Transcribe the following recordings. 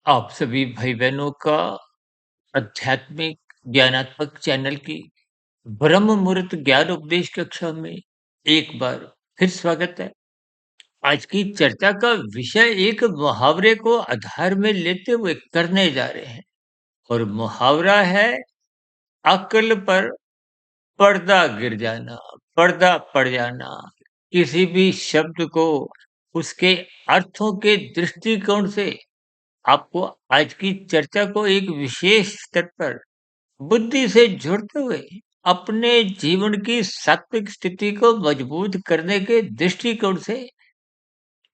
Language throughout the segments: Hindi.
आप सभी भाई-बहनों का आध्यात्मिक ज्ञानात्मक चैनल की ब्रह्म मुहूर्त ज्ञान उपदेश कक्षा में एक बार फिर स्वागत है। आज की चर्चा का विषय एक मुहावरे को आधार में लेते हुए करने जा रहे हैं और मुहावरा है अक्ल पर पर्दा गिर जाना, पर्दा पड़ जाना। किसी भी शब्द को उसके अर्थों के दृष्टिकोण से आपको आज की चर्चा को एक विशेष स्तर पर बुद्धि से जुड़ते हुए अपने जीवन की सात्विक स्थिति को मजबूत करने के दृष्टिकोण से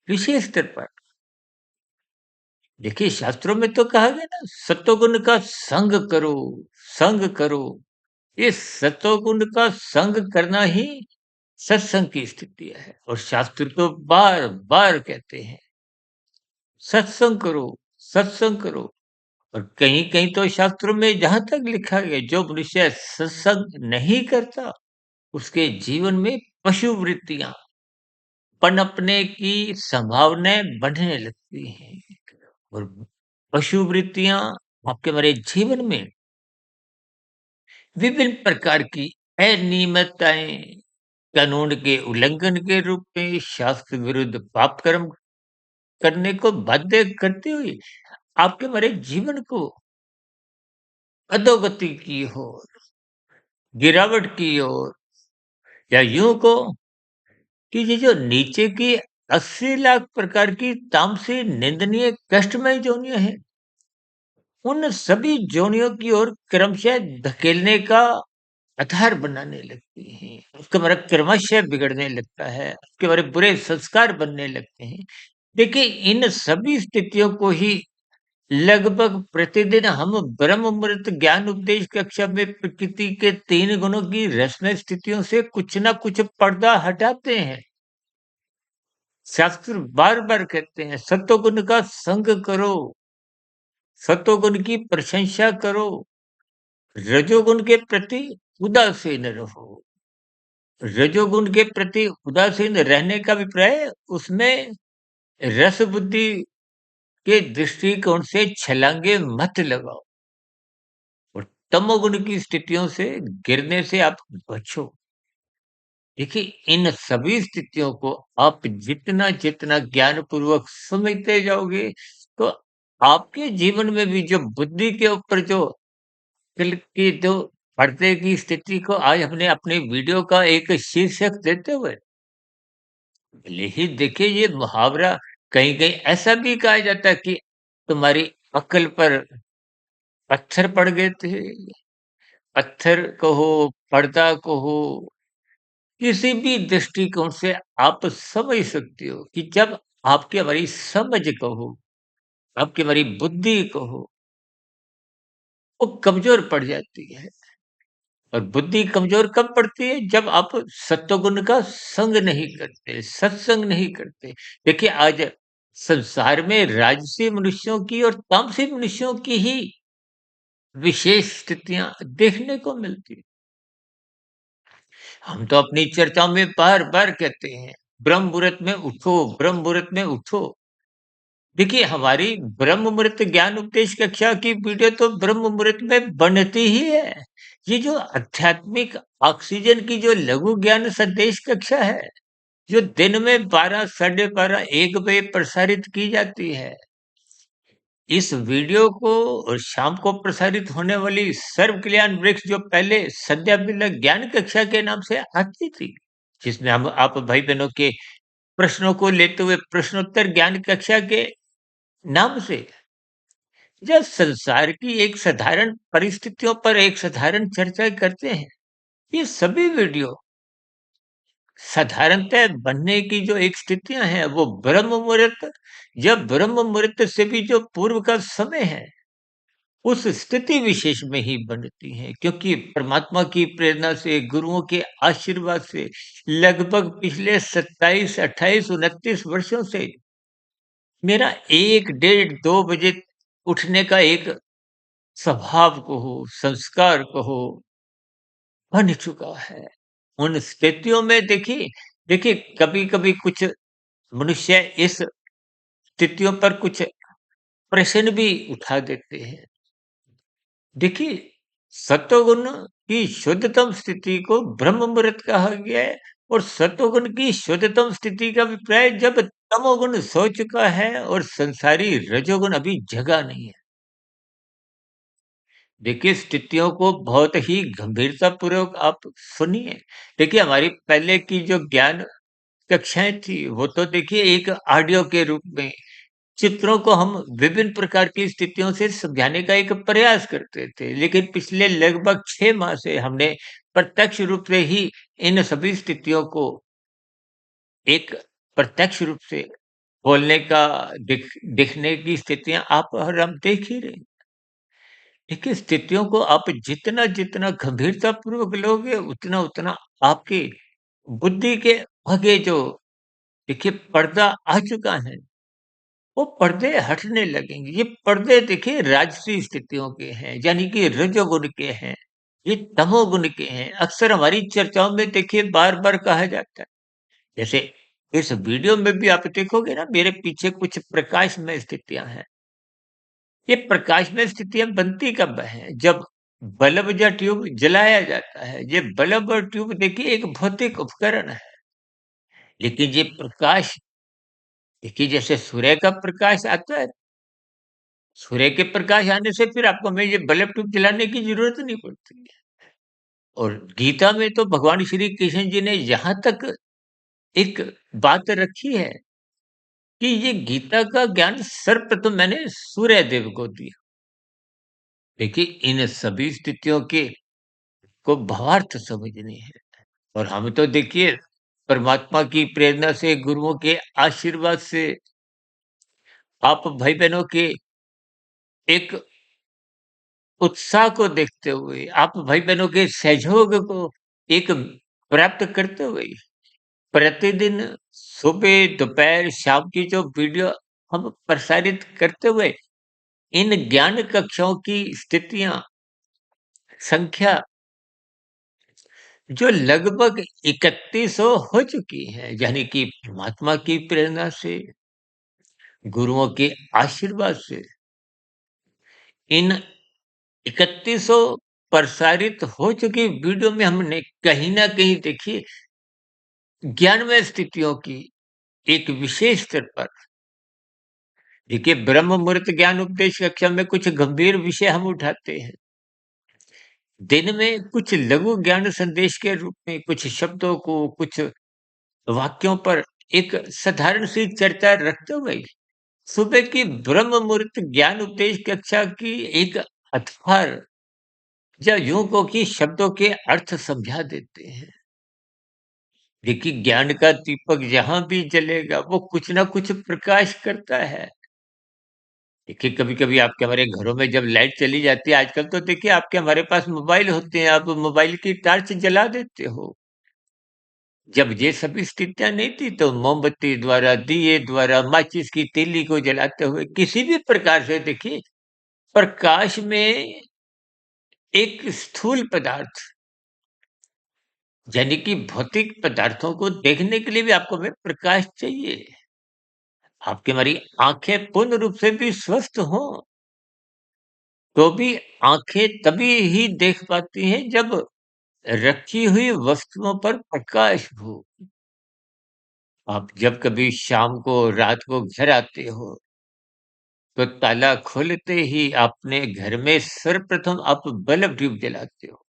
विशेष स्तर पर देखिए, शास्त्रों में तो कहा गया ना, सत्वगुण का संग करो, संग करो। ये सत्वगुण का संग करना ही सत्संग की स्थिति है और शास्त्र तो बार बार कहते हैं सत्संग करो, सत्संग करो। और कहीं-कहीं तो शास्त्रों में जहाँ तक लिखा गया, जो मनुष्य सत्संग नहीं करता, उसके जीवन में पशु वृत्तियाँ पनपने की संभावनाएँ बढ़ने लगती हैं और पशु वृत्तियाँ आपके हमारे जीवन में विभिन्न प्रकार की अनियमितताएँ, कानून के उल्लंघन के रूप में शास्त्र विरुद्ध पाप कर्म करने को बाध्य करती हुई आपके हमारे जीवन को अधोगति की ओर, गिरावट की ओर या यूँ को कि ये जो नीचे की 80 लाख प्रकार की तामसी निंदनीय कष्टमय योनियां हैं, उन सभी योनियों की ओर क्रमशः धकेलने का आधार बनाने लगती हैं। उसका हमारा क्रमशः बिगड़ने लगता है, उसके हमारे बुरे संस्कार बनने लगते हैं। देखिए, इन सभी स्थितियों को ही लगभग प्रतिदिन हम ब्रह्म मुहूर्त ज्ञान उपदेश कक्षा में प्रकृति के 3 गुणों की रसमय स्थितियों से कुछ ना कुछ पर्दा हटाते हैं। शास्त्र बार-बार कहते हैं सत्वगुण का संग करो, सत्वगुण की प्रशंसा करो, रजोगुण के प्रति उदासीन रहो। रजोगुण के प्रति उदासीन रहने का अभिप्राय उसमें रस बुद्धि के दृष्टिकोण से छलांगे मत लगाओ और तमोगुण की स्थितियों से गिरने से आप बचो। देखिए, इन सभी स्थितियों को आप जितना-जितना ज्ञानपूर्वक समझते जाओगे, तो आपके जीवन में भी जो बुद्धि के ऊपर जो तिल की जो पर्दे की स्थिति को आज हमने अपने वीडियो का एक शीर्षक देते हुए, भले ही देखिए ये मुहावरा कहीं-कहीं ऐसा भी कहा जाता है कि तुम्हारी अक्ल पर पत्थर पड़ गए थे, पत्थर कहो, पर्दा कहो, किसी भी दृष्टिकोण से आप समझ सकते हो कि जब आपकी हमारी समझ कहो, आपकी हमारी बुद्धि कहो, वो कमज़ोर पड़ जाती है और बुद्धि कमज़ोर कब पड़ती है? जब आप सत्वगुण का संग नहीं करते, सत्संग नहीं करते। देखिए, आज संसार में राजसी मनुष्यों की और तामसी मनुष्यों की ही विशेष स्थितियाँ देखने को मिलती हैं। हम तो अपनी चर्चाओं में बार-बार कहते हैं, ब्रह्म मुहूर्त में उठो, ब्रह्म मुहूर्त में उठो। देखिए, हमारी ब्रह्म मुहूर्त ज्ञान उपदेश कक्षा की वीडियो तो ब्रह्म मुहूर्त में बनती ही है। ये जो आध्यात्मिक ऑक्सीजन की जो लघु ज्ञान संदेश कक्षा है, जो दिन में 12 साढ़े 12 1 बजे प्रसारित की जाती है। इस वीडियो को और शाम को प्रसारित होने वाली सर्व कल्याण वृक्ष जो पहले संध्या बिल्ला ज्ञान कक्षा के नाम से आती थी, जिसमें हम आप भाई बहनों के प्रश्नों को लेते हुए प्रश्नोत्तर ज्ञान कक्षा के नाम से जब संसार की एक साधारण परिस्थितियों पर एक साधारण चर्चा करते हैं, ये सभी वीडियो साधारणतः बनने की जो एक स्थितियां हैं वो ब्रह्म मुहूर्त या ब्रह्म मुहूर्त से भी जो पूर्व का समय है उस स्थिति विशेष में ही बनती हैं, क्योंकि परमात्मा की प्रेरणा से, गुरुओं के आशीर्वाद से लगभग पिछले 27 28 29 वर्षों से मेरा 1 डेढ़ 2 बजे उठने का एक स्वभाव कहो, संस्कार कहो, बन चुका है। उन स्थितियों में देखिए देखिए कभी-कभी कुछ मनुष्य इस स्थितियों पर कुछ प्रश्न भी उठा देते हैं। देखिए, सत्वगुण की शुद्धतम स्थिति को ब्रह्म मुहूर्त कहा गया है और सत्वगुण की शुद्धतम स्थिति का अभिप्राय जब तमोगुण सो चुका है और संसारी रजोगुण अभी जगा नहीं है। देखिए, स्थितियों को बहुत ही गंभीरतापूर्वक आप सुनिए। देखिए, हमारी पहले की जो ज्ञान कक्षाएँ थी, वो तो देखिए एक ऑडियो के रूप में चित्रों को हम विभिन्न प्रकार की स्थितियों से समझाने का एक प्रयास करते थे। लेकिन पिछले लगभग 6 माह से हमने प्रत्यक्ष रूप से ही इन सभी स्थितियों को एक प्रत्यक्ष रूप से बोलने का दिखने की स्थितियाँ आप और हम देख ही रहे हैं। देखिए, स्थितियों को आप जितना गंभीरतापूर्वक लोगे, उतना आपकी बुद्धि के आगे जो देखिए पर्दा आ चुका है, वो पर्दे हटने लगेंगे। ये पर्दे देखिए राजसी स्थितियों के हैं, यानी कि रजोगुण के हैं, ये तमोगुण के हैं। अक्सर हमारी चर्चाओं में देखिए बार-बार कहा जाता है, जैसे इस वीडियो में भी आप देखोगे ना मेरे पीछे कुछ प्रकाशमय स्थितियाँ हैं। ये प्रकाशमय स्थितियाँ बनती कब हैं? जब बल्ब या ट्यूब जलाया जाता है। ये बल्ब और ट्यूब देखिए एक भौतिक उपकरण है, लेकिन ये प्रकाश देखिए जैसे सूर्य का प्रकाश आता है, सूर्य के प्रकाश आने से फिर आपको हमें ये बल्ब ट्यूब जलाने की ज़रूरत नहीं पड़ती है। और गीता में तो भगवान श्री कृष्ण जी ने यहाँ तक एक बात रखी है कि ये गीता का ज्ञान सर्वप्रथम मैंने सूर्य देव को दिया। देखिए इन सभी स्थितियों के को भावार्थ समझने हैं और हम तो देखिए परमात्मा की प्रेरणा से, गुरुओं के आशीर्वाद से, आप भाई-बहनों के एक उत्साह को देखते हुए, आप भाई-बहनों के सहयोग को एक प्राप्त करते हुए, प्रतिदिन सुबह, दोपहर, शाम की जो वीडियो हम प्रसारित करते हुए, इन ज्ञान कक्षाओं की स्थितियाँ, संख्या जो लगभग 3100 हो चुकी हैं, यानी कि परमात्मा की प्रेरणा से, गुरुओं के आशीर्वाद से, इन 3100 प्रसारित हो चुकी वीडियो में हमने कहीं न कहीं देखिए ज्ञानमय स्थितियों की एक विशेष स्तर पर देखिए ब्रह्म मुहूर्त ज्ञान उपदेश कक्षा में कुछ गंभीर विषय हम उठाते हैं। दिन में कुछ लघु ज्ञान संदेश के रूप में कुछ शब्दों को, कुछ वाक्यों पर एक साधारण सी चर्चा रखते हुए सुबह की ब्रह्म मुहूर्त ज्ञान उपदेश कक्षा की एक अथार या यूं को कि शब्दों के अर्थ समझा देते हैं। देखिए ज्ञान का दीपक जहां भी जलेगा वो कुछ ना कुछ प्रकाश करता है। देखिए कभी-कभी आपके हमारे घरों में जब लाइट चली जाती है आजकल तो देखिए आपके हमारे पास मोबाइल होते हैं, आप मोबाइल की टॉर्च जला देते हो। जब ये सब स्थितियाँ नहीं थी तो मोमबत्ती द्वारा, दिए द्वारा, माचिस की तीली को जलाते हुए किसी भी प्रकार से देखिए प्रकाश में एक स्थूल पदार्थ यानी कि भौतिक पदार्थों को देखने के लिए भी आपको हमें प्रकाश चाहिए। आपकी हमारी आँखें पूर्ण रूप से भी स्वस्थ हों, तो भी आँखें तभी ही देख पाती हैं जब रखी हुई वस्तुओं पर प्रकाश हो। आप जब कभी शाम को, रात को घर आते हो, तो ताला खोलते ही अपने घर में सर्वप्रथम आप बल्ब ट्यूब जलाते हो।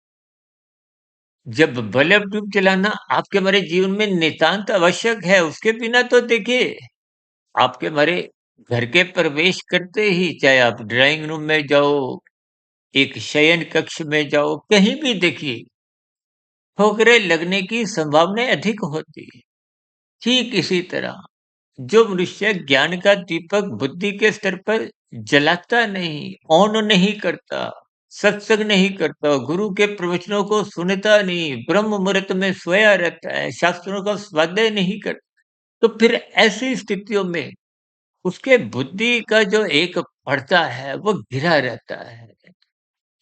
जब बल्ब ट्यूब जलाना आपके हमारे जीवन में नितांत आवश्यक है, उसके बिना तो देखिए आपके हमारे घर के प्रवेश करते ही चाहे आप ड्राइंग रूम में जाओ, एक शयन कक्ष में जाओ, कहीं भी देखिए ठोकरें लगने की संभावनाएँ अधिक होती है। ठीक इसी तरह जो मनुष्य ज्ञान का दीपक बुद्धि के स्तर पर जलाता नहीं, ऑन नहीं करता, सत्संग नहीं करता, गुरु के प्रवचनों को सुनता नहीं, ब्रह्म मुहूर्त में सोया रहता है, शास्त्रों का स्वाध्याय नहीं करता, तो फिर ऐसी स्थितियों में उसके बुद्धि का जो एक पर्दा है, वो घिरा रहता है।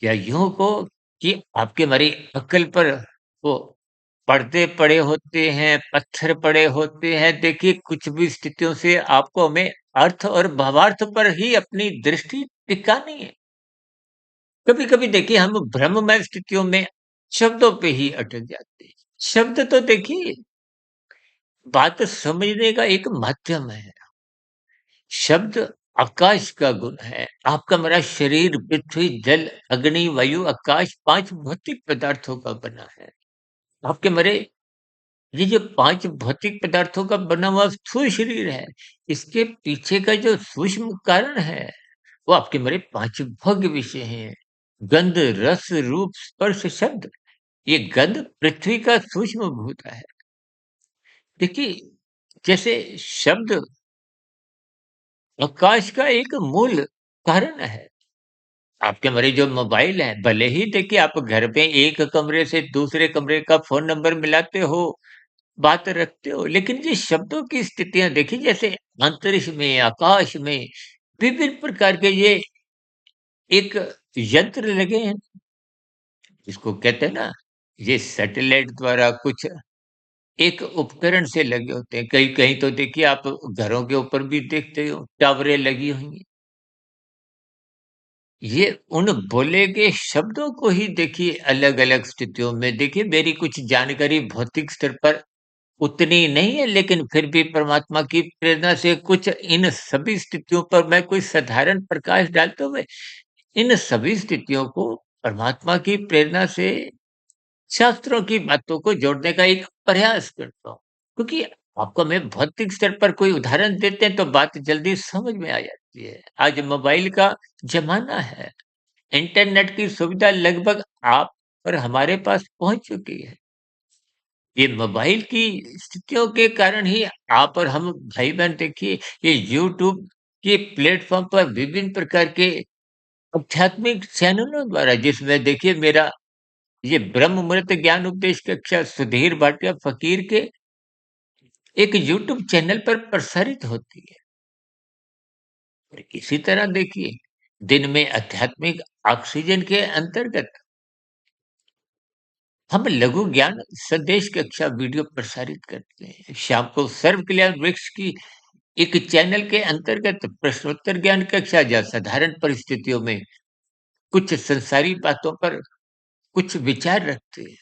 या यूँ को कि आपके हमारी अक्ल पर वो पर्दे पड़े होते हैं, पत्थर पड़े होते हैं। देखिए, कुछ भी स्थितियों से आपको हमें अर्थ और भावार्थ पर ही अपनी दृष्टि टिकानी है। कभी-कभी देखिए हम भ्रममय स्थितियों में शब्दों पे ही अटक जाते हैं। शब्द तो देखिए बात समझने का एक माध्यम है। शब्द आकाश का गुण है। आपका मेरा शरीर पृथ्वी, जल, अग्नि, वायु, आकाश 5 भौतिक पदार्थों का बना है। आपके मेरे ये जो 5 भौतिक पदार्थों का बना हुआ स्थूल शरीर है, इसके पीछे का जो सूक्ष्म कारण है, वो आपके मेरे 5 भोग्य विषय हैं। गंध, रस, रूप, स्पर्श, शब्द। ये गंध पृथ्वी का सूक्ष्म भूत है। देखिए, जैसे शब्द आकाश का एक मूल कारण है। आपके हमारे जो मोबाइल है, भले ही देखिए आप घर पे एक कमरे से दूसरे कमरे का फ़ोन नंबर मिलाते हो, बात रखते हो, लेकिन ये शब्दों की स्थितियाँ देखिए जैसे अंतरिक्ष में, आकाश में विभिन्न प्रकार के ये एक यंत्र लगे हैं, जिसको कहते हैं ना, ये सैटेलाइट द्वारा कुछ एक उपकरण से लगे होते हैं। कहीं-कहीं तो देखिए आप घरों के ऊपर भी देखते हो टावरें लगी हुई हैं। ये उन बोले गए शब्दों को ही देखिए अलग-अलग स्थितियों में देखिए मेरी कुछ जानकारी भौतिक स्तर पर उतनी नहीं है, लेकिन फिर भी परमात्मा की प्रेरणा से कुछ इन सभी स्थितियों पर मैं कोई साधारण प्रकाश डालते हुए इन सभी स्थितियों को परमात्मा की प्रेरणा से शास्त्रों की बातों को जोड़ने का एक प्रयास करता हूँ। क्योंकि आपको मैं भौतिक स्तर पर कोई उदाहरण देते हैं तो बात जल्दी समझ में आ जाती है। आज मोबाइल का ज़माना है। इंटरनेट की सुविधा लगभग आप और हमारे पास पहुँच चुकी है। ये मोबाइल की स्थितियों के कारण ही आप और हम भाई-बहन देखिए ये यूट्यूब के प्लेटफ़ॉर्म पर विभिन्न प्रकार के आध्यात्मिक चैनलों द्वारा जिसमें देखिए मेरा ये ब्रह्म मुहूर्त ज्ञान उपदेश कक्षा सुधीर भाटिया फ़कीर के एक यूट्यूब चैनल पर प्रसारित होती है। और इसी तरह देखिए दिन में आध्यात्मिक ऑक्सीजन के अंतर्गत हम लघु ज्ञान संदेश कक्षा वीडियो प्रसारित करते हैं। शाम को सर्व कल्याण वृक्ष की एक चैनल के अंतर्गत प्रश्नोत्तर ज्ञान कक्षा या साधारण परिस्थितियों में कुछ संसारी बातों पर कुछ विचार रखते हैं।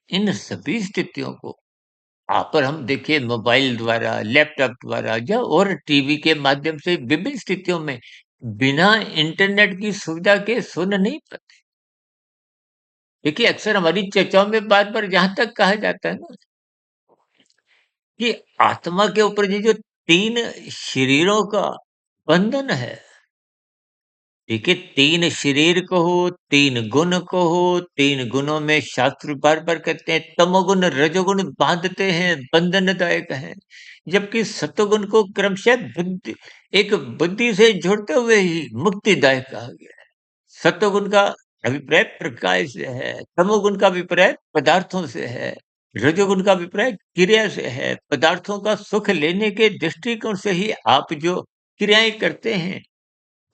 इन सभी स्थितियों को आप और हम देखिए मोबाइल द्वारा, लैपटॉप द्वारा या और टीवी के माध्यम से विभिन्न स्थितियों में बिना इंटरनेट की सुविधा के सुन नहीं पाते। देखिए अक्सर हमारी चर्चाओं में बार-बार यहाँ तक कहा जाता है ना कि आत्मा के ऊपर ये जो 3 शरीरों का बंधन है, देखिए 3 शरीर कहो, 3 गुण कहो, 3 गुणों में शास्त्र बार-बार कहते हैं तमोगुण, रजोगुण बाँधते हैं, बंधनदायक हैं। जबकि सतोगुण को क्रमशः एक बुद्धि से जोड़ते हुए ही मुक्तिदायक कहा गया है। सतोगुण का अभिप्राय प्रकाश से है, तमोगुण का अभिप्राय पदार्थों से है, रजोगुण का अभिप्राय क्रिया से है। पदार्थों का सुख लेने के दृष्टिकोण से ही आप जो क्रियाएँ करते हैं,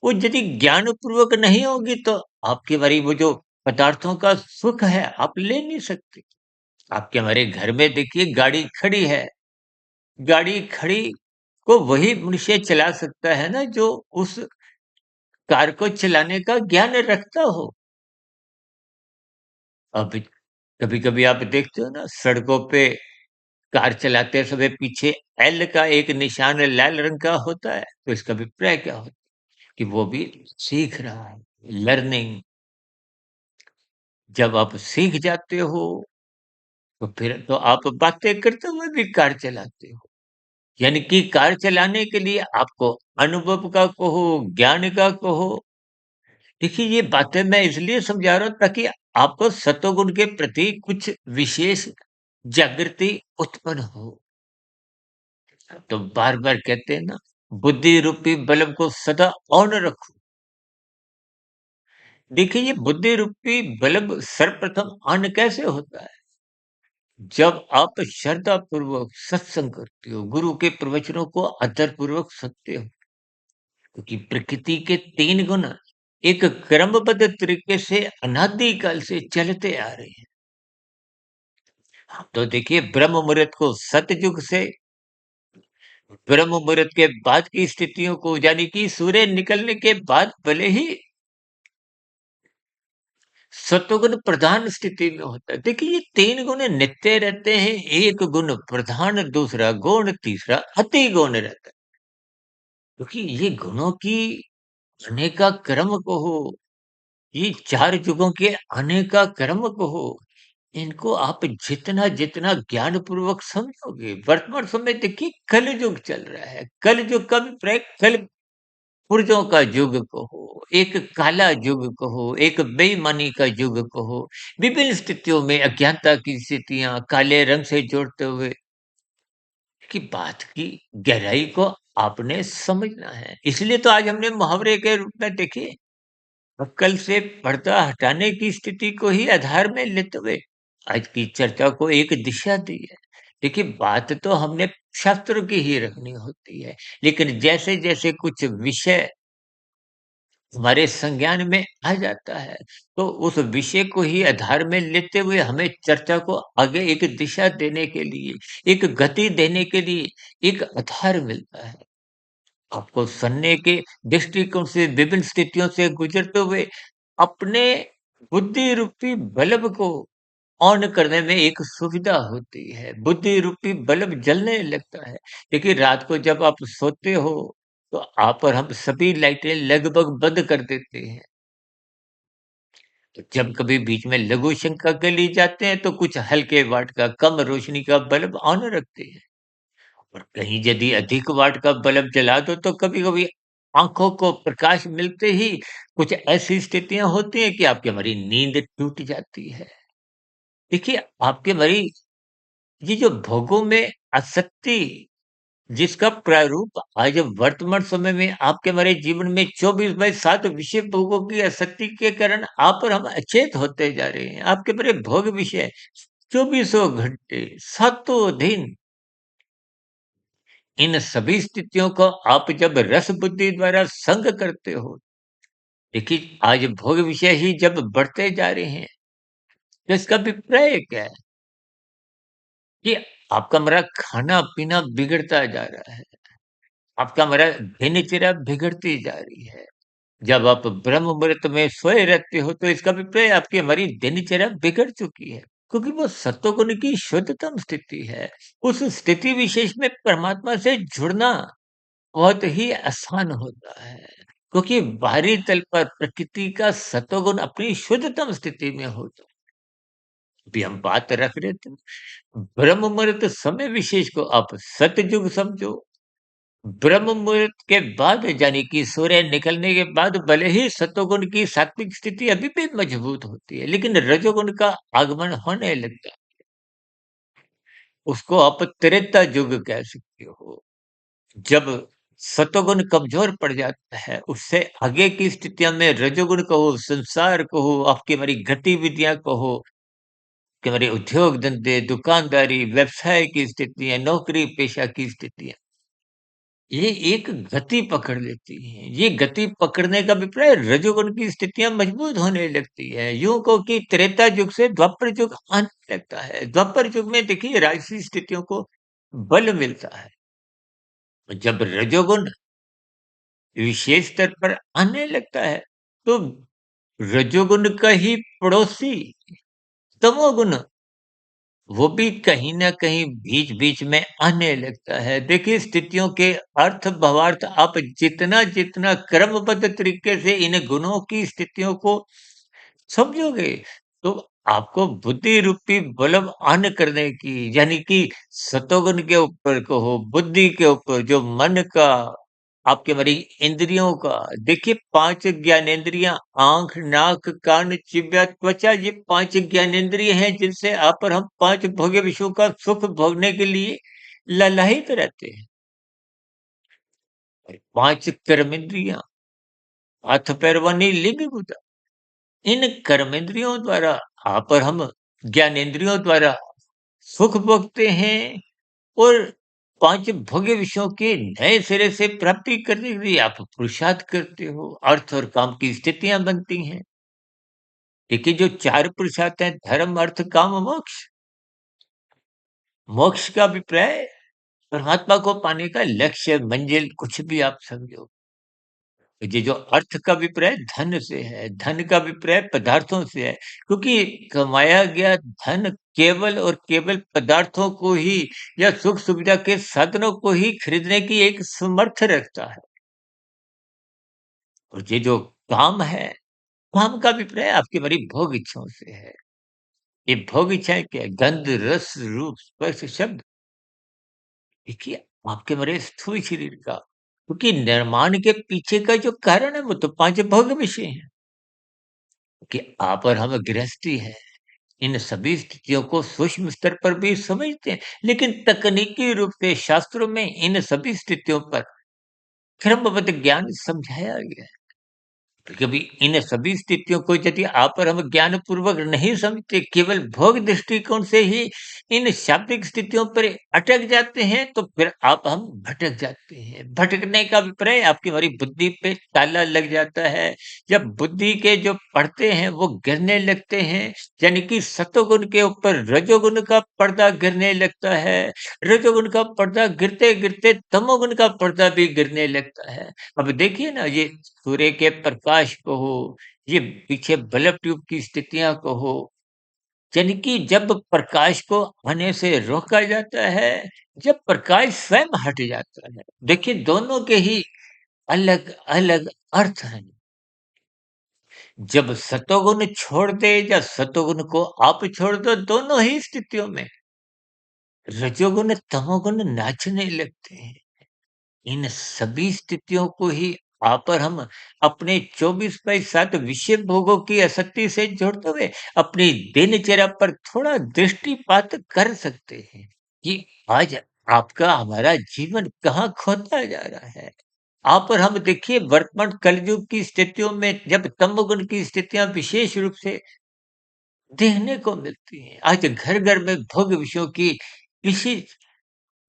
वो यदि ज्ञानपूर्वक नहीं होगी तो आपकी हमारी वो जो पदार्थों का सुख है, आप ले नहीं सकते। आपके हमारे घर में देखिए गाड़ी खड़ी है, गाड़ी खड़ी को वही मनुष्य चला सकता है ना जो उस कार को चलाने का ज्ञान रखता हो। अब कभी-कभी आप देखते हो ना सड़कों पे कार चलाते समय पीछे एल का एक निशान लाल रंग का होता है, तो इसका अभिप्राय क्या होता है कि वो भी सीख रहा है, लर्निंग। जब आप सीख जाते हो, तो फिर तो आप बातें करते हुए भी कार चलाते हो। यानी कि कार चलाने के लिए आपको अनुभव का कहो, ज्ञान का कहो, देखिए ये बातें मैं इसलिए समझा रहा हूँ ताकि आपको सतोगुण के प्रति कुछ विशेष जागृति उत्पन्न हो। तो बार-बार कहते हैं ना, बुद्धि रूपी बल्ब को सदा ऑन रखो। देखिए ये बुद्धि रूपी बल्ब सर्वप्रथम ऑन कैसे होता है? जब आप श्रद्धापूर्वक सत्संग करते हो, गुरु के प्रवचनों को आदरपूर्वक सुनते हो, क्योंकि प्रकृति के 3 गुण एक क्रमबद्ध तरीके से अनादि काल से चलते आ रहे हैं। तो देखिए ब्रह्म मुहूर्त को सतयुग से ब्रह्म मुहूर्त के बाद की स्थितियों को यानी कि सूर्य निकलने के बाद भले ही सत्वगुण प्रधान स्थिति में होता है। देखिए ये 3 गुण नित्य रहते हैं, एक गुण प्रधान, दूसरा गौण, तीसरा अति गौण रहता है। क्योंकि ये गुणों की अनेका क्रम कहो, ये 4 युगों के अनेका क्रम कहो, इनको आप जितना ज्ञानपूर्वक समझोगे, वर्तमान समय देखिए कलयुग चल रहा है। कलयुग का अभिप्राय कल पुर्जों का युग कहो, एक काला युग कहो, एक बेईमानी का युग कहो, विभिन्न स्थितियों में अज्ञानता की स्थितियाँ काले रंग से जोड़ते हुए की बात की गहराई को आपने समझना है। इसलिए तो आज हमने मुहावरे के रूप में देखिए अक्ल से पर्दा हटाने की स्थिति को ही आधार में लेते हुए आज की चर्चा को एक दिशा दी है। देखिए बात तो हमने शास्त्रों की ही रखनी होती है, लेकिन जैसे-जैसे कुछ विषय हमारे संज्ञान में आ जाता है, तो उस विषय को ही आधार में लेते हुए हमें चर्चा को आगे एक दिशा देने के लिए, एक गति देने के लिए एक आधार मिलता है। आपको सुनने के दृष्टिकोण से विभिन्न स्थितियों से गुजरते हुए अपने बुद्धि रूपी बल्ब को ऑन करने में एक सुविधा होती है। बुद्धि रूपी बल्ब जलने लगता है। देखिए रात को जब आप सोते हो, तो आप और हम सभी लाइटें लगभग बंद कर देते हैं। तो जब कभी बीच में लघु शंका के लिए जाते हैं, तो कुछ हल्के वाट का कम रोशनी का बल्ब ऑन रखते हैं। और कहीं यदि अधिक वाट का बल्ब जला दो तो कभी-कभी आँखों को प्रकाश मिलते ही कुछ ऐसी स्थितियाँ होती हैं कि आपकी हमारी नींद टूट जाती है। देखिए, आपके हमारी ये जो भोगों में आसक्ति जिसका प्रारूप आज वर्तमान समय में आपके हमारे जीवन में 24/7 विषय भोगों की आसक्ति के कारण आप और हम अचेत होते जा रहे हैं। आपके बड़े भोग विषय चौबीसों घंटे, सातों दिन इन सभी स्थितियों को आप जब रस बुद्धि द्वारा संग करते हो, देखिए आज भोग विषय ही जब बढ़ते जा रहे हैं, तो इसका अभिप्राय क्या है कि आपका हमारा खाना-पीना बिगड़ता जा रहा है, आपका हमारा दिनचर्या बिगड़ती जा रही है। जब आप ब्रह्म मुहूर्त में सोए रहते हो, तो इसका अभिप्राय आपकी हमारी दिनचर्या बिगड़ चुकी है, क्योंकि वो सत्वगुण की शुद्धतम स्थिति है। उस स्थिति विशेष में परमात्मा से जुड़ना बहुत ही आसान होता है, क्योंकि बाहरी तल पर प्रकृति का सत्वगुण अपनी शुद्धतम स्थिति में होता है। अभी हम बात रख रहे थे ब्रह्म मुहूर्त समय विशेष को आप सतयुग समझो। ब्रह्म मुहूर्त के बाद यानी कि सूर्य निकलने के बाद भले ही सत्वगुण की सात्विक स्थिति अभी भी मजबूत होती है, लेकिन रजोगुण का आगमन होने लगता है। उसको आप त्रेता युग कह सकते हो। जब सत्वगुण कमज़ोर पड़ जाता है, उससे आगे की स्थितियों में रजोगुण कहो, संसार कहो, आपकी हमारी गतिविधियाँ कहो, कि हमारे उद्योग-धंधे, दुकानदारी, व्यवसाय की स्थितियाँ, नौकरी-पेशा की स्थितियाँ, ये एक गति पकड़ लेती हैं। ये गति पकड़ने का अभिप्राय रजोगुण की स्थितियाँ मजबूत होने लगती है। यूँ कहो कि त्रेता युग से द्वापर युग आने लगता है। द्वापर युग में देखिए राजसी स्थितियों को बल मिलता है। जब रजोगुण विशेष स्तर पर आने लगता है, तो रजोगुण का ही पड़ोसी तमोगुण, वो भी कहीं न कहीं बीच-बीच में आने लगता है। देखिए स्थितियों के अर्थ भावार्थ आप जितना क्रमबद्ध तरीके से इन गुणों की स्थितियों को समझोगे, तो आपको बुद्धि रूपी बलम ऑन करने की यानी कि सतोगुण के ऊपर कहो, बुद्धि के ऊपर जो मन का, आपके हमारी इंद्रियों का, देखिए 5 ज्ञानेंद्रियाँ आँख, नाक, कान, जिह्वा, त्वचा ये 5 ज्ञानेंद्रिय हैं जिनसे आप और हम 5 भोग्य विषयों का सुख भोगने के लिए ललायित रहते हैं। 5 कर्मेंद्रियाँ, हाथ पैर वाणी लिंग गुदा, इन कर्मेंद्रियों द्वारा आप और हम ज्ञानेंद्रियों द्वारा सुख भोगते हैं और 5 भोग्य विषयों के नए सिरे से प्राप्ति करने के लिए आप पुरुषार्थ करते हो, अर्थ और काम की स्थितियाँ बनती हैं। देखिए जो 4 पुरुषार्थ हैं धर्म, अर्थ, काम, मोक्ष, मोक्ष का अभिप्राय परमात्मा को पाने का लक्ष्य, मंजिल कुछ भी आप समझो। ये जो अर्थ का अभिप्राय धन से है, धन का अभिप्राय पदार्थों से है, क्योंकि कमाया गया धन केवल और केवल पदार्थों को ही या सुख-सुविधा के साधनों को ही खरीदने की एक समर्थ रखता है। और ये जो काम है, काम का अभिप्राय आपकी बड़ी भोग इच्छाओं से है। ये भोग इच्छाएँ क्या है? गंध, रस, रूप, स्पर्श, शब्द। देखिए, आपके हमारे स्थूल शरीर का, क्योंकि निर्माण के पीछे का जो कारण है वो तो 5 भोग विषय हैं, कि आप और हम गृहस्थी हैं। इन सभी स्थितियों को सूक्ष्म स्तर पर भी समझते हैं, लेकिन तकनीकी रूप से शास्त्रों में इन सभी स्थितियों पर क्रमबद्ध ज्ञान समझाया गया है। कभी इन सभी स्थितियों को यदि आप और हम ज्ञान पूर्वक नहीं समझते, केवल भोग दृष्टिकोण से ही इन शाब्दिक स्थितियों पर अटक जाते हैं, तो फिर आप हम भटक जाते हैं। भटकने का अभिप्राय आपकी हमारी बुद्धि पे ताला लग जाता है। जब बुद्धि के जो पर्दे हैं वो गिरने लगते हैं, यानी कि सतोगुण के ऊपर रजोगुण का पर्दा गिरने लगता है। रजोगुण का पर्दा गिरते गिरते तमोगुण का पर्दा भी गिरने लगता है। अब देखिए ना, ये सूर्य के प्रकाश को हो, ये पीछे बल्ब ट्यूब की स्थितियाँ को हो, यानी कि जब प्रकाश को आने से रोका जाता है, जब प्रकाश स्वयं हट जाता है। देखिए, दोनों के ही अलग-अलग अर्थ हैं। जब सतोगुण छोड़ दे या सतोगुण को आप छोड़ दो, दोनों ही स्थितियों में रजोगुण, तमोगुण नाचने लगते हैं। इन सभी स्थितियों को ही आप और हम अपने 24/7 विषय भोगों की आसक्ति से जोड़ते हुए अपनी दिनचर्या पर थोड़ा दृष्टिपात कर सकते हैं कि आज आपका हमारा जीवन कहाँ खोता जा रहा है। आप और हम देखिए, वर्तमान कलयुग की स्थितियों में जब तमोगुण की स्थितियां विशेष रूप से देखने को मिलती हैं। आज घर घर में भोग विषयों की विशेष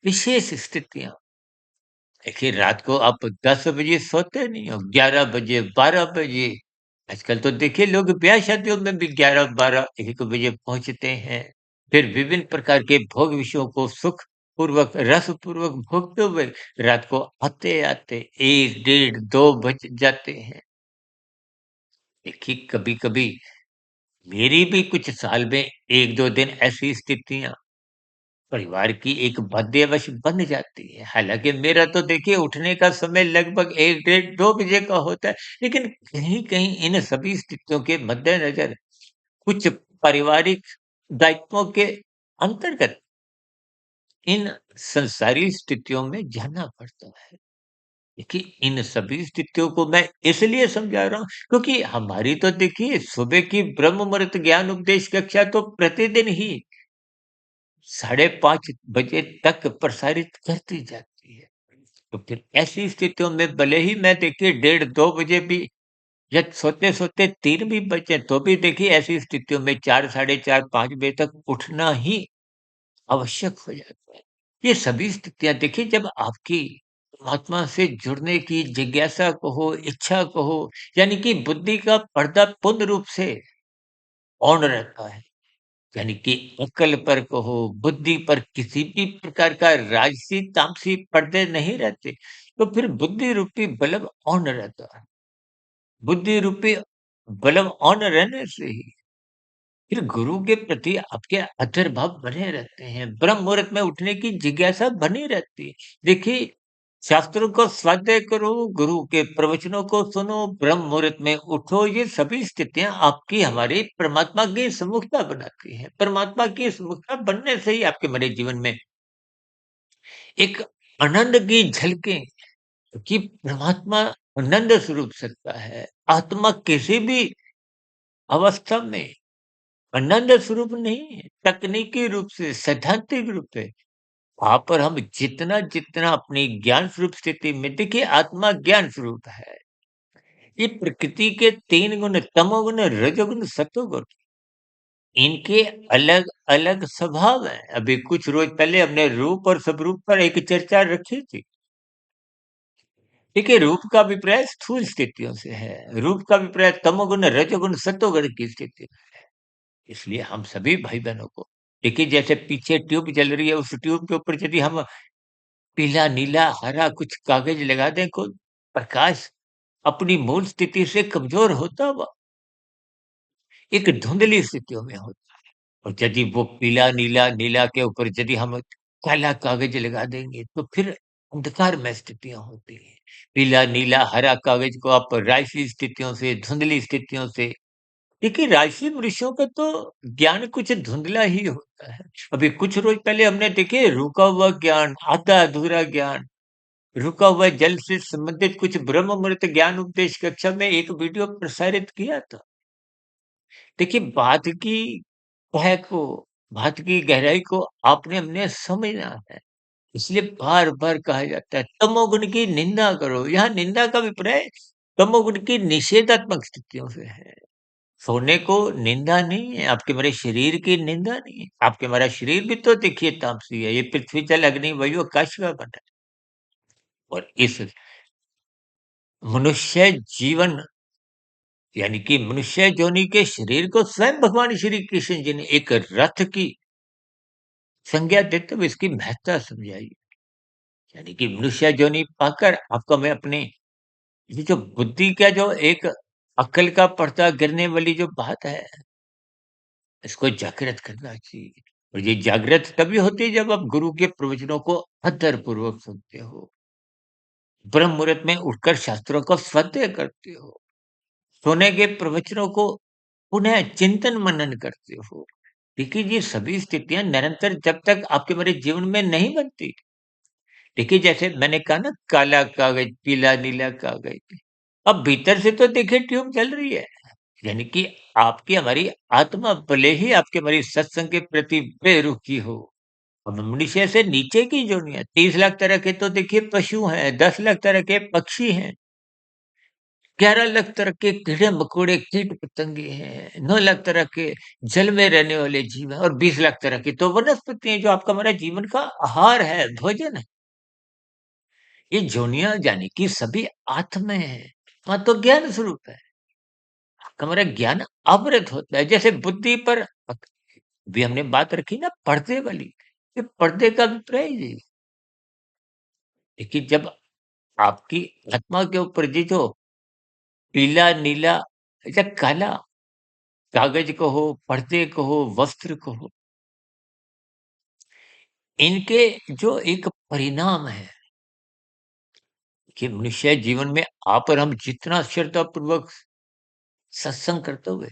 विशेष स्थितियां। देखिए, रात को आप 10 बजे सोते नहीं हो, 11 बजे, 12 बजे। आजकल तो देखिए, लोग ब्याह-शादियों में भी 11, 12, 1 बजे पहुँचते हैं। फिर विभिन्न प्रकार के भोग विषयों को सुखपूर्वक, रसपूर्वक भोगते हुए रात को आते-आते 1, डेढ़, 2 बज जाते हैं। देखिए, कभी-कभी मेरी भी कुछ साल में 1-2 दिन ऐसी स्थितियाँ परिवार की एक बाध्यवश बन जाती है। हालाँकि मेरा तो देखिए उठने का समय लगभग 1 डेढ़ 2 बजे का होता है, लेकिन कहीं-कहीं इन सभी स्थितियों के मद्देनज़र कुछ पारिवारिक दायित्वों के अंतर्गत इन संसारी स्थितियों में जाना पड़ता है। देखिए, इन सभी स्थितियों को मैं इसलिए समझा रहा हूँ, क्योंकि हमारी तो देखिए सुबह की ब्रह्म मुहूर्त ज्ञान उपदेश कक्षा तो प्रतिदिन ही 5:30 बजे तक प्रसारित करती जाती है। तो फिर ऐसी स्थितियों में भले ही मैं देखिए डेढ़ 2 बजे भी या सोते-सोते 3 भी बजे, तो भी देखिए ऐसी स्थितियों में 4 साढ़े 4 5 बजे तक उठना ही आवश्यक हो जाता है। ये सभी स्थितियाँ देखिए, जब आपकी परमात्मा से जुड़ने की जिज्ञासा कहो, इच्छा कहो, यानी कि बुद्धि का पर्दा पूर्ण रूप से ऑन रहता है। यानी कि अक्ल पर कहो, बुद्धि पर किसी भी प्रकार का राजसी, तामसी पर्दे नहीं रहते, तो फिर बुद्धि रूपी बल्ब ऑन रहता है। बुद्धि रूपी बल्ब ऑन रहने से ही फिर गुरु के प्रति आपके आदर भाव बने रहते हैं। ब्रह्म मुहूर्त में उठने की जिज्ञासा बनी रहती है। देखिए, शास्त्रों को स्वाध्याय करो, गुरु के प्रवचनों को सुनो, ब्रह्म मुहूर्त में उठो, ये सभी स्थितियाँ आपकी हमारी परमात्मा की सम्मुखता बनाती हैं। परमात्मा की सम्मुखता बनने से ही आपके हमारे जीवन में एक आनंद की झलकें, कि परमात्मा आनंद स्वरूप सत्ता है। आत्मा किसी भी अवस्था में आनंद स्वरूप नहीं है। तकनीकी रूप से, सैद्धांतिक रूप से आप और हम जितना अपनी ज्ञान स्वरूप स्थिति में देखिए, आत्मा ज्ञान स्वरूप है। ये प्रकृति के 3 गुण, तमोगुण, रजोगुण, सतोगुण, इनके अलग-अलग स्वभाव हैं। अभी कुछ रोज पहले हमने रूप और स्वरूप पर एक चर्चा रखी थी। देखिए, रूप का अभिप्राय स्थूल स्थितियों से है। रूप का अभिप्राय तमोगुण, रजोगुण, सतोगुण की स्थिति। इसलिए हम सभी भाई-बहनों को देखिए जैसे पीछे ट्यूब जल रही है, उस ट्यूब के ऊपर यदि हम पीला, नीला, हरा कुछ कागज लगा दें, को प्रकाश अपनी मूल स्थिति से कमज़ोर होता हुआ एक धुंधली स्थितियों में होता है। और यदि वो पीला, नीला, नीला के ऊपर यदि हम काला कागज लगा देंगे, तो फिर अंधकारमय स्थितियाँ होती हैं। पीला, नीला, हरा कागज को आप राजसी स्थितियों से, धुंधली स्थितियों से देखिए, राजसी मनुष्यों का तो ज्ञान कुछ धुंधला ही होता है। अभी कुछ रोज़ पहले हमने देखिए रुका हुआ ज्ञान, आधा-अधूरा ज्ञान, रुका हुआ जल से संबंधित कुछ ब्रह्म मुहूर्त ज्ञान उपदेश कक्षा में एक वीडियो प्रसारित किया था। देखिए तह को, बात की गहराई को आपने हमने समझना है। इसलिए बार-बार कहा जाता है तमोगुण की निंदा करो। यहाँ निंदा का अभिप्राय तमोगुण की निषेधात्मक स्थितियों से है। सोने को निंदा नहीं है, आपके मेरे शरीर की निंदा नहीं है। आपके हमारा शरीर भी तो देखिए तामसी है। ये पृथ्वी, जल, अग्नि, वायु, आकाश का बना है। और इस मनुष्य जीवन यानी कि मनुष्य योनि के शरीर को स्वयं भगवान श्री कृष्ण जी ने एक रथ की संज्ञा देते हुए इसकी महत्ता समझाई। यानी कि मनुष्य योनि पाकर आपको मैं अपने ये जो बुद्धि का जो एक अक्ल का पर्दा गिरने वाली जो बात है, इसको जागृत करना चाहिए। और ये जागृत तभी होती है जब आप गुरु के प्रवचनों को आदर पूर्वक सुनते हो, ब्रह्म मुहूर्त में उठकर शास्त्रों का स्वाध्याय करते हो, सोने के प्रवचनों को पुनः चिंतन मनन करते हो। देखिए ये सभी स्थितियां निरंतर जब तक आपके मेरे जीवन में नहीं बनती। देखिए जैसे मैंने कहा ना, काला कागज, पीला नीला कागज, अब भीतर से तो देखिए ट्यूब जल रही है। यानी कि आपकी हमारी आत्मा भले ही आपके हमारी सत्संग के प्रति बेरुखी हो, अब मनुष्य से नीचे की जो नहीं है, 30 लाख तरह के तो देखिए पशु हैं, 10 लाख तरह के पक्षी हैं, 11 लाख तरह के कीड़े मकोड़े कीट पतंगे हैं, 9 लाख तरह के जल में रहने वाले जीव हैं, और 20 लाख तरह की तो वनस्पति हैं जो आपका हमारा जीवन का आहार है, भोजन है। ये जोनिया यानी कि सभी आत्माएं हैं। हाँ, तो ज्ञान स्वरूप है। हमारा ज्ञान अवृत होता है। जैसे बुद्धि पर भी हमने बात रखी ना पर्दे वाली, ये पर्दे का अभिप्राय जी, देखिए जब आपकी आत्मा के ऊपर ये जो पीला, नीला या काला कागज कहो, पर्दे कहो, वस्त्र कहो, इनके जो एक परिणाम है कि मनुष्य जीवन में आप और हम जितना श्रद्धापूर्वक सत्संग करते हुए,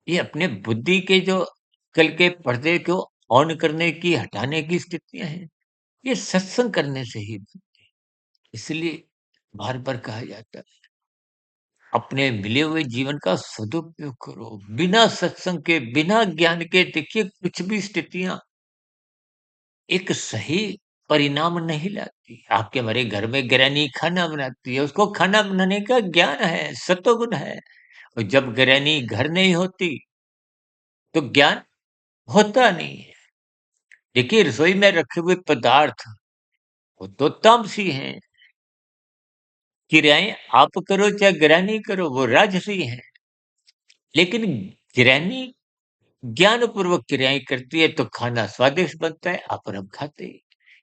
ये अपने बुद्धि के जो कल के पर्दे को ऑन करने की, हटाने की स्थितियाँ हैं, ये सत्संग करने से ही बनती है। इसलिए बार-बार कहा जाता है, अपने मिले हुए जीवन का सदुपयोग करो। बिना सत्संग के, बिना ज्ञान के देखिए कुछ भी स्थितियाँ एक सही परिणाम नहीं लाती। आपके हमारे घर में गृहिणी खाना बनाती है, उसको खाना बनाने का ज्ञान है, सत्वगुण है। और जब गृहिणी घर नहीं होती, तो ज्ञान होता नहीं है। देखिए रसोई में रखे हुए पदार्थ, वो तो तामसी हैं। क्रियाएँ आप करो चाहे गृहिणी करो, वो राजसी हैं। लेकिन गृहिणी ज्ञानपूर्वक क्रियाएँ करती है तो खाना स्वादिष्ट बनता है, आप और हम खाते हैं।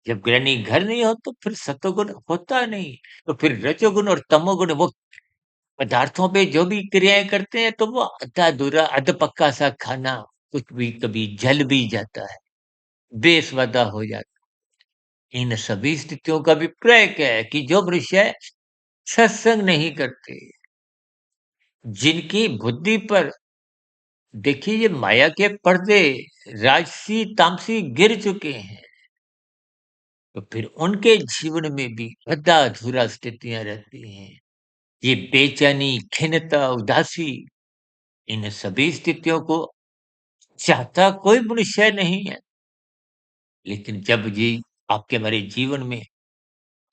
जब गृहिणी घर नहीं हो तो फिर सतोगुण होता नहीं, तो फिर रजोगुण और तमोगुण वो पदार्थों पे जो भी क्रियाएँ करते हैं तो वो अधा-अधूरा, अधपक्का सा खाना कुछ भी कभी जल भी जाता है, बेस्वादा हो जाता है। इन सभी स्थितियों का अभिप्राय क्या है कि जो मनुष्य सत्संग नहीं करते, जिनकी बुद्धि पर देखिए ये माया के पर्दे राजसी तामसी गिर चुके हैं, तो फिर उनके जीवन में भी अधा-अधूरा स्थितियाँ रहती हैं। ये बेचैनी, खिन्नता, उदासी, इन सभी स्थितियों को चाहता कोई मनुष्य नहीं है। लेकिन जब ये आपके हमारे जीवन में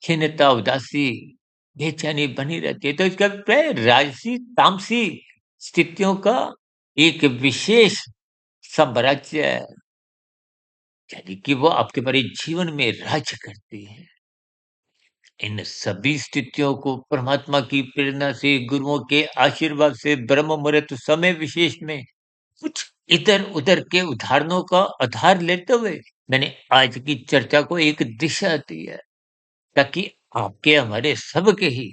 खिन्नता, उदासी, बेचैनी बनी रहती है, तो इसका अभिप्राय राजसी, तामसी स्थितियों का एक विशेष साम्राज्य, यानी कि वो आपके हमारे जीवन में राज्य करती हैं। इन सभी स्थितियों को परमात्मा की प्रेरणा से, गुरुओं के आशीर्वाद से ब्रह्म मुहूर्त समय विशेष में कुछ इधर-उधर के उदाहरणों का आधार लेते हुए मैंने आज की चर्चा को एक दिशा दी है, ताकि आपके हमारे सबके ही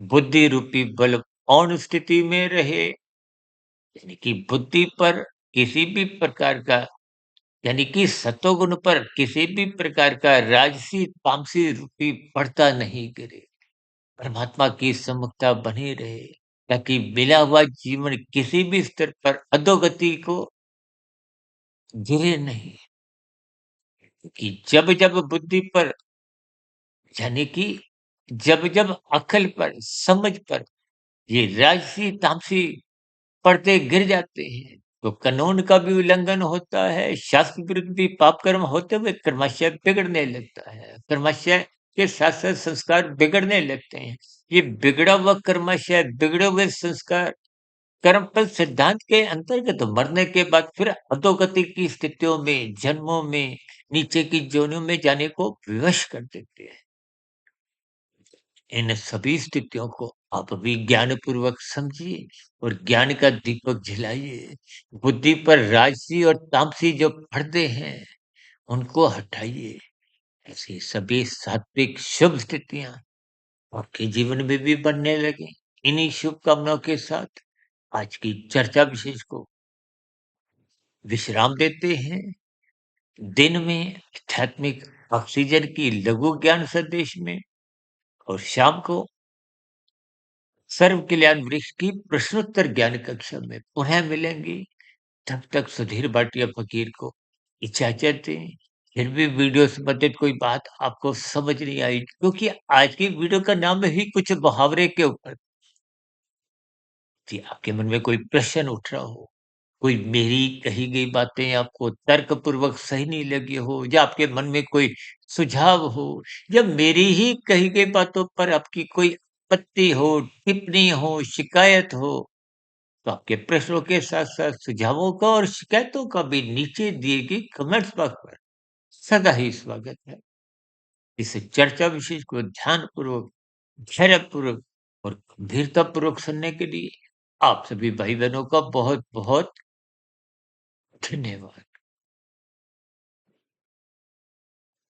बुद्धि रूपी बल ऑन स्थिति में रहे, यानी कि बुद्धि पर किसी भी प्रकार का, यानी कि सतोगुण पर किसी भी प्रकार का राजसी तामसी रूपी पर्दा नहीं गिरे। परमात्मा की सम्मुखता बनी रहे, ताकि मिला हुआ जीवन किसी भी स्तर पर अधोगति को गिरे नहीं। कि जब-जब बुद्धि पर, यानी कि जब-जब अक्ल पर, समझ पर ये राजसी तामसी पर्दे गिर जाते हैं, तो कानून का भी उल्लंघन होता है, शास्त्र विरुद्ध भी पाप कर्म होते हुए कर्माशय बिगड़ने लगता है। कर्माशय के साथ-साथ संस्कार बिगड़ने लगते हैं। ये बिगड़ा हुआ कर्माशय, बिगड़े हुए संस्कार कर्मफल सिद्धांत के अंतर्गत मरने के बाद फिर अधोगति की स्थितियों में, जन्मों में, नीचे की योनियों में जाने को विवश कर देते हैं। इन सभी स्थितियों को आप भी ज्ञानपूर्वक समझिए और ज्ञान का दीपक जलाइए। बुद्धि पर राजसी और तामसी जो पर्दे हैं, उनको हटाइए। ऐसी सभी सात्विक शुभ स्थितियाँ आपके जीवन में भी बनने लगे। इन्हीं शुभकामनाओं के साथ आज की चर्चा विशेष को विश्राम देते हैं। दिन में आध्यात्मिक ऑक्सीजन की लघु ज्ञान संदेश में और शाम को सर्व कल्याण वृक्ष की प्रश्नोत्तर ज्ञान कक्षा में पुनः मिलेंगे। तब तक सुधीर भाटिया फकीर को इजाजत दें। फिर भी वीडियो संबंधित कोई बात आपको समझ नहीं आई, क्योंकि आज की वीडियो का नाम ही कुछ मुहावरे के ऊपर थी। आपके मन में कोई प्रश्न उठ रहा हो, कोई मेरी कही गई बातें आपको तर्कपूर्वक सही नहीं लगी हो, या आपके मन में कोई सुझाव हो, या मेरी ही कही गई बातों पर आपकी कोई आपत्ति हो, टिप्पणी हो, शिकायत हो, तो आपके प्रश्नों के साथ-साथ सुझावों का और शिकायतों का भी नीचे दिए गए कमेंट्स बॉक्स पर सदा ही स्वागत है। इस चर्चा विशेष को ध्यानपूर्वक, धैर्यपूर्वक और गंभीरतापूर्वक सुनने के लिए आप सभी भाई-बहनों का बहुत-बहुत धन्यवाद।